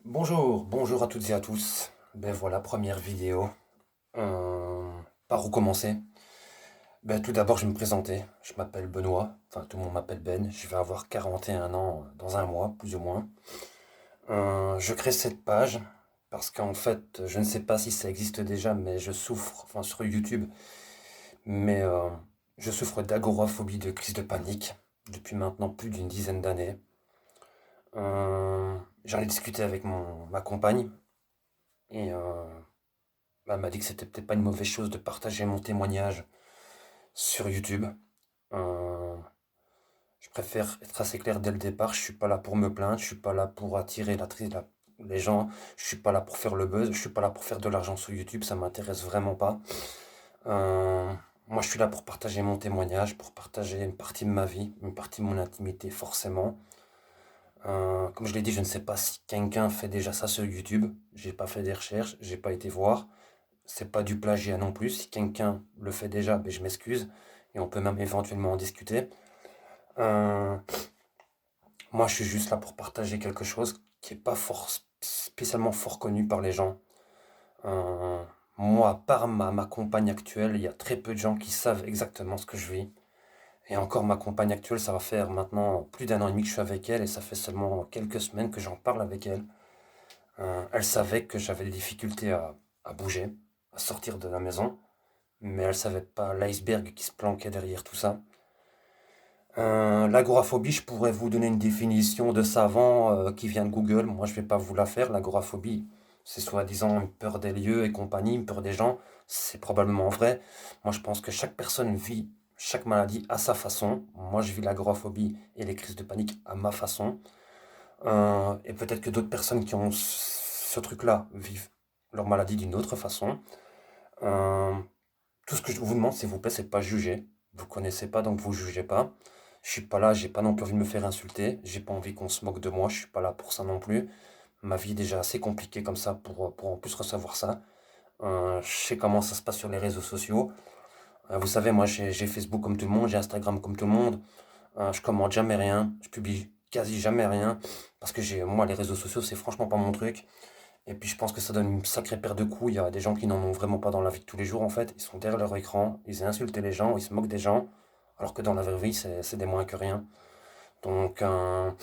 Bonjour à toutes et à tous. Ben voilà, première vidéo. Par où commencer? Ben tout d'abord, je vais me présenter. Je m'appelle Benoît, enfin tout le monde m'appelle Ben. Je vais avoir 41 ans dans un mois, plus ou moins. Je crée cette page parce qu'en fait, je ne sais pas si ça existe déjà, mais je souffre, enfin sur YouTube, mais je souffre d'agoraphobie, de crise de panique depuis maintenant plus d'une dizaine d'années. J'en ai discuté avec ma compagne et bah, elle m'a dit que c'était peut-être pas une mauvaise chose de partager mon témoignage sur YouTube. Euh, je préfère être assez clair dès le départ. Je suis pas là pour me plaindre. Je suis pas là pour attirer les gens. Je suis pas là pour faire le buzz. Je suis pas là pour faire de l'argent sur YouTube. Ça m'intéresse vraiment pas. Euh, moi, je suis là pour partager mon témoignage, pour partager une partie de ma vie, une partie de mon intimité, forcément. Comme je l'ai dit, je ne sais pas si quelqu'un fait déjà ça sur YouTube. J'ai pas fait des recherches. J'ai pas été voir. C'est pas du plagiat non plus. Si quelqu'un le fait déjà, ben, je m'excuse. Et on peut même éventuellement en discuter. Euh, Moi, je suis juste là pour partager quelque chose qui est pas spécialement fort connu par les gens. Euh, Moi, à part ma compagne actuelle, il y a très peu de gens qui savent exactement ce que je vis. Et encore, ma compagne actuelle, ça va faire maintenant plus d'un an et demi que je suis avec elle, et ça fait seulement quelques semaines que j'en parle avec elle. Elle savait que j'avais des difficultés à bouger, à sortir de la maison. Mais elle savait pas l'iceberg qui se planquait derrière tout ça. L'agoraphobie, je pourrais vous donner une définition de savant qui vient de Google. Moi, je vais pas vous la faire. L'agoraphobie, c'est soi-disant une peur des lieux et compagnie, une peur des gens. C'est probablement vrai. Moi, je pense que chaque personne vit chaque maladie à sa façon. Moi, je vis l'agoraphobie et les crises de panique à ma façon. Et peut-être que d'autres personnes qui ont ce truc-là vivent leur maladie d'une autre façon. Euh, Tout ce que je vous demande, s'il vous plaît, c'est de pas juger. Vous connaissez pas, donc vous jugez pas. Je suis pas là, j'ai pas non plus envie de me faire insulter. J'ai pas envie qu'on se moque de moi. Je suis pas là pour ça non plus. Ma vie est déjà assez compliquée comme ça pour en plus recevoir ça. Je sais comment ça se passe sur les réseaux sociaux. Vous savez, moi j'ai Facebook comme tout le monde, j'ai Instagram comme tout le monde. Je commente jamais rien, je publie quasi jamais rien parce que moi les réseaux sociaux c'est franchement pas mon truc. Et puis je pense que ça donne une sacrée paire de coups. Il y a des gens qui n'en ont vraiment pas dans la vie de tous les jours en fait. Ils sont derrière leur écran, ils insultent les gens, ils se moquent des gens, alors que dans la vraie vie c'est des moins que rien. Donc là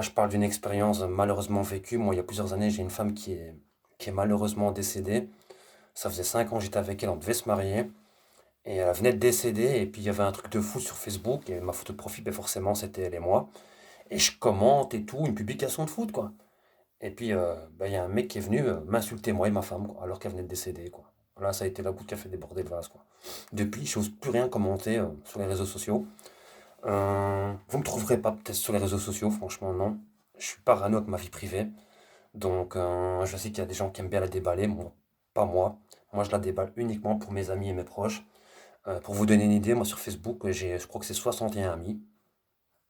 je parle d'une expérience malheureusement vécue. Moi il y a plusieurs années j'ai une femme qui est malheureusement décédée. Ça faisait 5 ans que j'étais avec elle, on devait se marier. Et elle venait de décéder et puis il y avait un truc de fou sur Facebook et ma photo de profil, ben forcément c'était elle et moi. Et je commente et tout, une publication de foot quoi. Et puis, bah, il y a un mec qui est venu m'insulter, moi et ma femme, quoi, alors qu'elle venait de décéder, quoi. Là, ça a été la goutte qui a fait déborder le vase, quoi. Depuis, je n'ose plus rien commenter sur les réseaux sociaux. Vous me trouverez pas peut-être sur les réseaux sociaux, franchement, non. Je suis parano avec ma vie privée. Donc, je sais qu'il y a des gens qui aiment bien la déballer, moi, pas moi. Moi, je la déballe uniquement pour mes amis et mes proches. Pour vous donner une idée, moi sur Facebook, je crois que c'est 61 amis.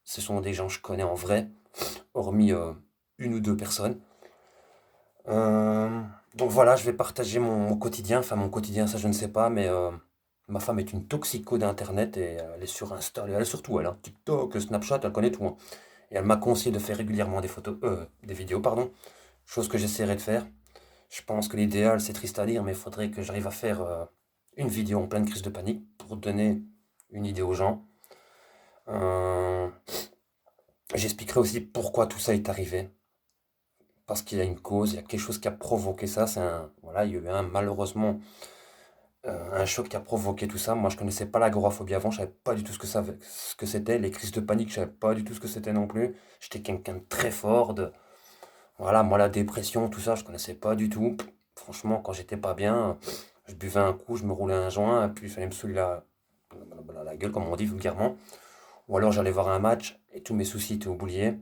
Ce sont des gens que je connais en vrai, hormis une ou deux personnes. Euh, donc voilà, je vais partager mon quotidien. Enfin, mon quotidien, ça je ne sais pas, mais ma femme est une toxico d'Internet et elle est sur Insta, elle est surtout elle, hein, TikTok, Snapchat, elle connaît tout, hein. Et elle m'a conseillé de faire régulièrement des vidéos, pardon, chose que j'essaierai de faire. Je pense que l'idéal, c'est triste à dire, mais il faudrait que j'arrive à faire une vidéo en pleine crise de panique pour donner une idée aux gens. Euh, J'expliquerai aussi pourquoi tout ça est arrivé. Parce qu'il y a une cause, il y a quelque chose qui a provoqué ça. Voilà, il y a eu malheureusement un choc qui a provoqué tout ça. Moi, je connaissais pas l'agoraphobie avant, je savais pas du tout ce que c'était. Les crises de panique, je savais pas du tout ce que c'était non plus. J'étais quelqu'un de très fort. Voilà, moi, la dépression, tout ça, je connaissais pas du tout. Franchement, quand j'étais pas bien, je buvais un coup, je me roulais un joint, puis il fallait me saouler la gueule, comme on dit vulgairement. Ou alors j'allais voir un match et tous mes soucis étaient oubliés.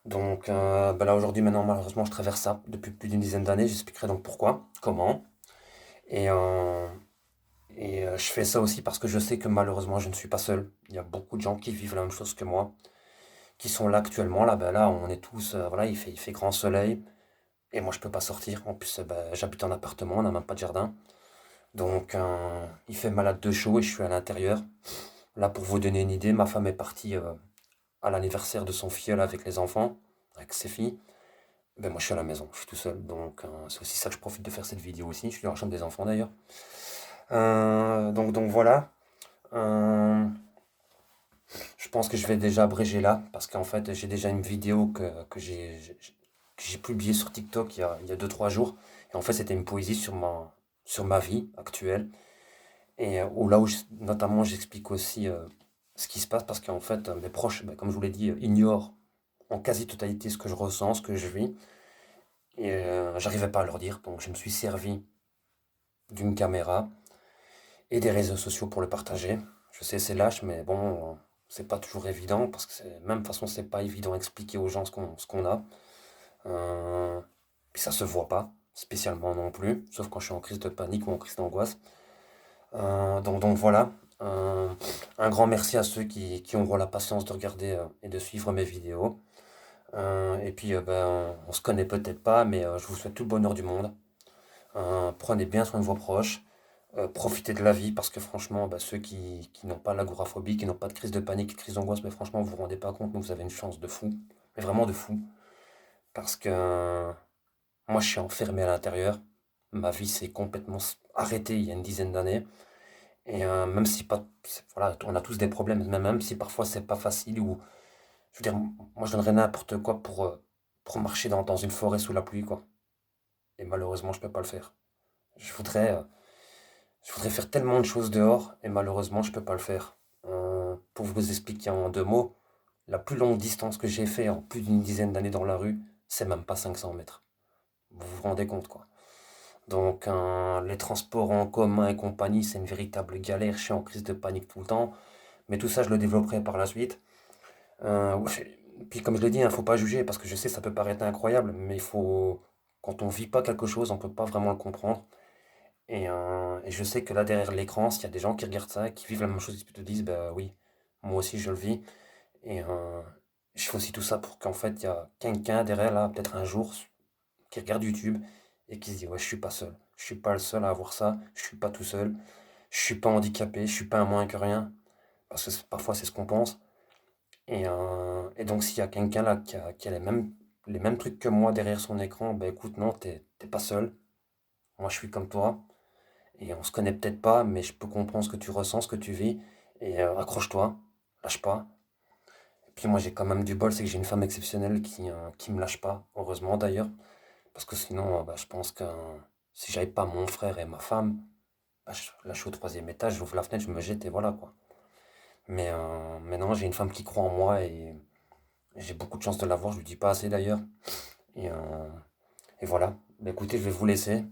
Donc ben là, aujourd'hui, maintenant, malheureusement, je traverse ça depuis plus d'une dizaine d'années. J'expliquerai donc pourquoi, comment. Et, euh, je fais ça aussi parce que je sais que malheureusement je ne suis pas seul. Il y a beaucoup de gens qui vivent la même chose que moi, qui sont là actuellement. Là, ben là, on est tous, voilà, il fait grand soleil et moi je peux pas sortir. En plus, ben, j'habite en appartement, on n'a même pas de jardin. Donc il fait malade de chaud et je suis à l'intérieur. Là, pour vous donner une idée, ma femme est partie à l'anniversaire de son filleul avec les enfants, avec ses filles. Ben moi je suis à la maison, je suis tout seul, donc c'est aussi ça que je profite de faire cette vidéo aussi. Je suis dans la chambre des enfants d'ailleurs. Donc voilà. Euh, je pense que je vais déjà abréger là, parce qu'en fait j'ai déjà une vidéo que j'ai publiée sur TikTok il y a 2 3 jours. Et en fait c'était une poésie sur ma vie actuelle. Et notamment j'explique aussi ce qui se passe, parce qu'en fait mes proches, ben, comme je vous l'ai dit, ignorent en quasi-totalité ce que je ressens, ce que je vis. Et j'arrivais pas à leur dire, donc je me suis servi d'une caméra et des réseaux sociaux pour le partager. Je sais, c'est lâche, mais bon, c'est pas toujours évident, parce que même de toute façon, c'est pas évident d'expliquer aux gens ce qu'on a. Euh, Puis ça se voit pas, spécialement non plus, sauf quand je suis en crise de panique ou en crise d'angoisse. Donc voilà. Euh, un grand merci à ceux qui auront la patience de regarder et de suivre mes vidéos. Et puis, ben, on se connaît peut-être pas, mais je vous souhaite tout le bonheur du monde. Prenez bien soin de vos proches. Profitez de la vie, parce que franchement, bah, ceux qui n'ont pas l'agoraphobie, qui n'ont pas de crise de panique, de crise d'angoisse, mais franchement, vous vous rendez pas compte, mais vous avez une chance de fou. Mais vraiment de fou. Parce que moi, je suis enfermé à l'intérieur. Ma vie s'est complètement arrêtée il y a une dizaine d'années. Et même si pas, voilà, on a tous des problèmes, mais même si parfois c'est pas facile, ou je veux dire, moi je donnerais n'importe quoi pour marcher dans une forêt sous la pluie, quoi. Et malheureusement, je peux pas le faire. Je voudrais, euh, je voudrais faire tellement de choses dehors, et malheureusement, je peux pas le faire. Pour vous expliquer en 2 mots, la plus longue distance que j'ai fait en plus d'une dizaine d'années dans la rue, c'est même pas 500 mètres. Vous vous rendez compte, quoi. Donc, les transports en commun et compagnie, c'est une véritable galère. Je suis en crise de panique tout le temps. Mais tout ça, je le développerai par la suite. Ouais. Puis, comme je l'ai dit, il ne faut pas juger, parce que je sais, ça peut paraître incroyable, mais quand on vit pas quelque chose, on peut pas vraiment le comprendre. Et je sais que là, derrière l'écran, s'il y a des gens qui regardent ça, qui vivent la même chose, ils te disent, bah oui, moi aussi je le vis. Et je fais aussi tout ça pour qu'en fait, il y a quelqu'un derrière, là, peut-être un jour, qui regarde YouTube et qui se dit, ouais, je suis pas seul. Je suis pas le seul à avoir ça. Je suis pas tout seul. Je suis pas handicapé. Je suis pas un moins que rien. Parce que parfois, c'est ce qu'on pense. Et donc, s'il y a quelqu'un là qui a les mêmes trucs que moi derrière son écran, bah écoute, non, t'es pas seul. Moi, je suis comme toi. Et on se connaît peut-être pas, mais je peux comprendre ce que tu ressens, ce que tu vis. Et accroche-toi, lâche pas. Et puis moi, j'ai quand même du bol, c'est que j'ai une femme exceptionnelle qui me lâche pas, heureusement d'ailleurs. Parce que sinon, bah, je pense que si j'avais pas mon frère et ma femme, bah, là, je suis au troisième étage, j'ouvre la fenêtre, je me jette et voilà quoi. Mais non, j'ai une femme qui croit en moi, et j'ai beaucoup de chance de l'avoir, je lui dis pas assez d'ailleurs. Et, euh, et voilà. Bah, écoutez, je vais vous laisser.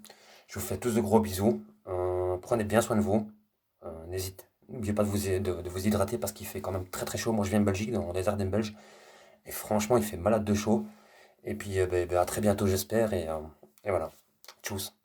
Je vous fais tous de gros bisous. Prenez bien soin de vous. N'oubliez pas de vous hydrater, parce qu'il fait quand même très très chaud. Moi, je viens de Belgique, dans les Ardennes belges. Et franchement, il fait malade de chaud. Et puis, à très bientôt, j'espère. Et voilà. Tchuss.